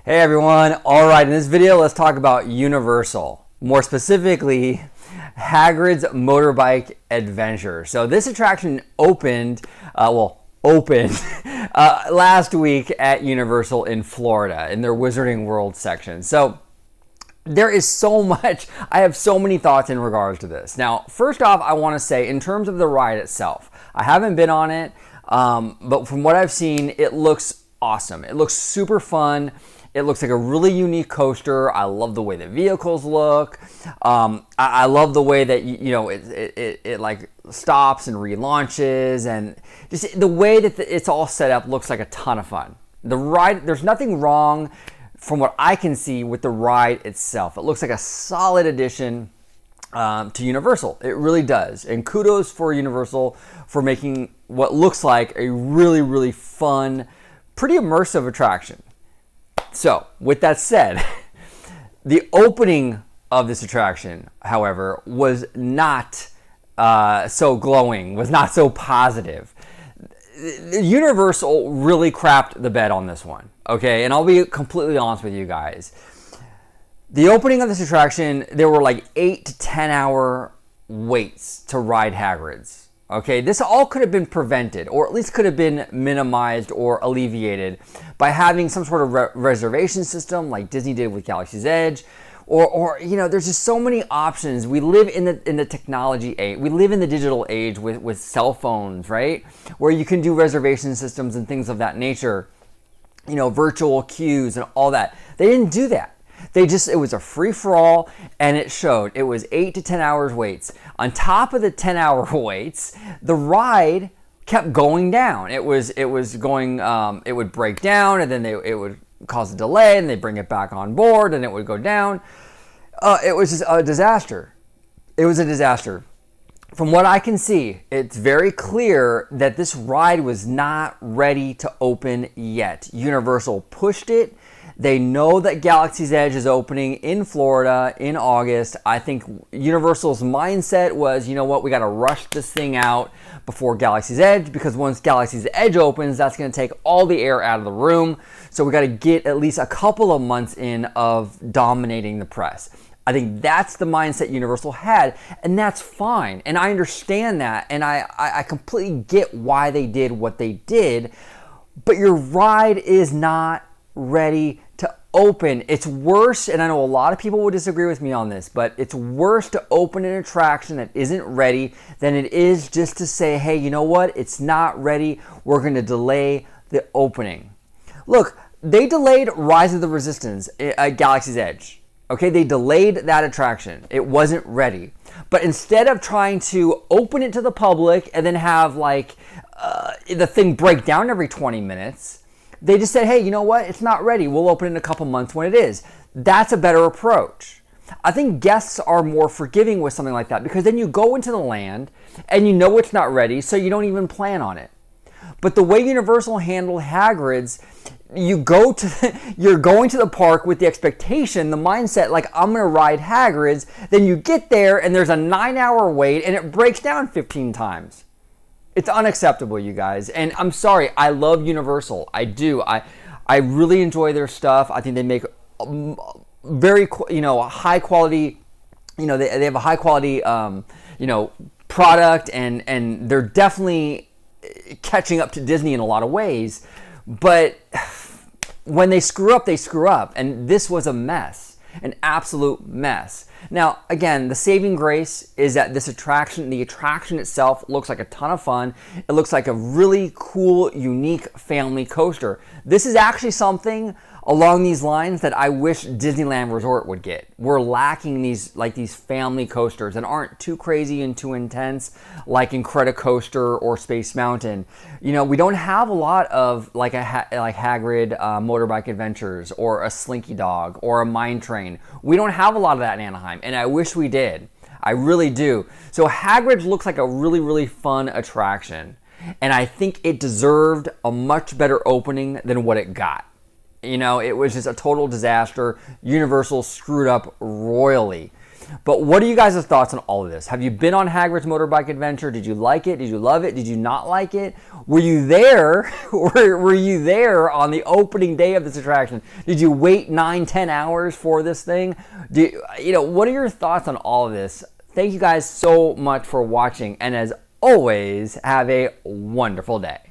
Hey everyone, alright, in this video let's talk about Universal. More specifically, Hagrid's Motorbike Adventure. So this attraction opened last week at Universal in Florida in their Wizarding World section. So there is so much, I have so many thoughts in regards to this. Now, first off, I want to say in terms of the ride itself, I haven't been on it, but from what I've seen, it looks awesome. It looks super fun. It looks like a really unique coaster. I love the way the vehicles look. I love the way that it like stops and relaunches, and just the way that it's all set up looks like a ton of fun. The ride, there's nothing wrong from what I can see with the ride itself. It looks like a solid addition to Universal. It really does. And kudos for Universal for making what looks like a really, really fun, pretty immersive attraction. So, with that said, the opening of this attraction, however, was not so glowing, was not so positive. Universal really crapped the bed on this one, okay? And I'll be completely honest with you guys. The opening of this attraction, there were like 8 to 10 hour waits to ride Hagrid's. Okay, this all could have been prevented, or at least could have been minimized or alleviated by having some sort of reservation system like Disney did with Galaxy's Edge, or there's just so many options. We live in the technology age. We live in the digital age with cell phones, right? Where you can do reservation systems and things of that nature, virtual queues and all that. They didn't do that. It was a free-for-all, and it showed. It was 8 to 10 hours waits. On top of the 10-hour waits, the ride kept going down. It was going, it would break down, and then it would cause a delay, and they bring it back on board, and it would go down. It was just a disaster. It was a disaster. From what I can see, it's very clear that this ride was not ready to open yet. Universal pushed it. They know that Galaxy's Edge is opening in Florida in August. I think Universal's mindset was, you know what, we got to rush this thing out before Galaxy's Edge, because once Galaxy's Edge opens, that's going to take all the air out of the room. So we got to get at least a couple of months in of dominating the press. I think that's the mindset Universal had, and that's fine. And I understand that, and I completely get why they did what they did, but your ride is not ready to open. It's worse, and I know a lot of people would disagree with me on this, but it's worse to open an attraction that isn't ready than it is just to say, hey, you know what? It's not ready. We're going to delay the opening. Look, they delayed Rise of the Resistance at Galaxy's Edge. Okay, they delayed that attraction. It wasn't ready. But instead of trying to open it to the public and then have the thing break down every 20 minutes, they just said, hey, you know what? It's not ready. We'll open in a couple months when it is. That's a better approach. I think guests are more forgiving with something like that, because then you go into the land and you know it's not ready, so you don't even plan on it. But the way Universal handled Hagrid's, you're going to the park with the expectation, the mindset, like, I'm going to ride Hagrid's. Then you get there and there's a 9-hour wait and it breaks down 15 times. It's unacceptable, you guys. And I'm sorry, I love Universal. I do. I really enjoy their stuff. I think they make very, high quality, they have a high quality, product, and they're definitely catching up to Disney in a lot of ways. But when they screw up, they screw up. And this was a mess, an absolute mess. Now, again, the saving grace is that the attraction itself looks like a ton of fun. It looks like a really cool, unique family coaster. This is actually something along these lines that I wish Disneyland Resort would get. We're lacking these family coasters that aren't too crazy and too intense, like Incredicoaster or Space Mountain. We don't have a lot of like Hagrid Motorbike Adventures, or a Slinky Dog, or a Mine Train. We don't have a lot of that in Anaheim, and I wish we did. I really do. So Hagrid looks like a really, really fun attraction, and I think it deserved a much better opening than what it got. It was just a total disaster. Universal screwed up royally. But what are you guys' thoughts on all of this? Have you been on Hagrid's Motorbike Adventure? Did you like it? Did you love it? Did you not like it? Were you there? Were you there on the opening day of this attraction? Did you wait 9-10 hours for this thing? What are your thoughts on all of this? Thank you guys so much for watching, and as always, have a wonderful day.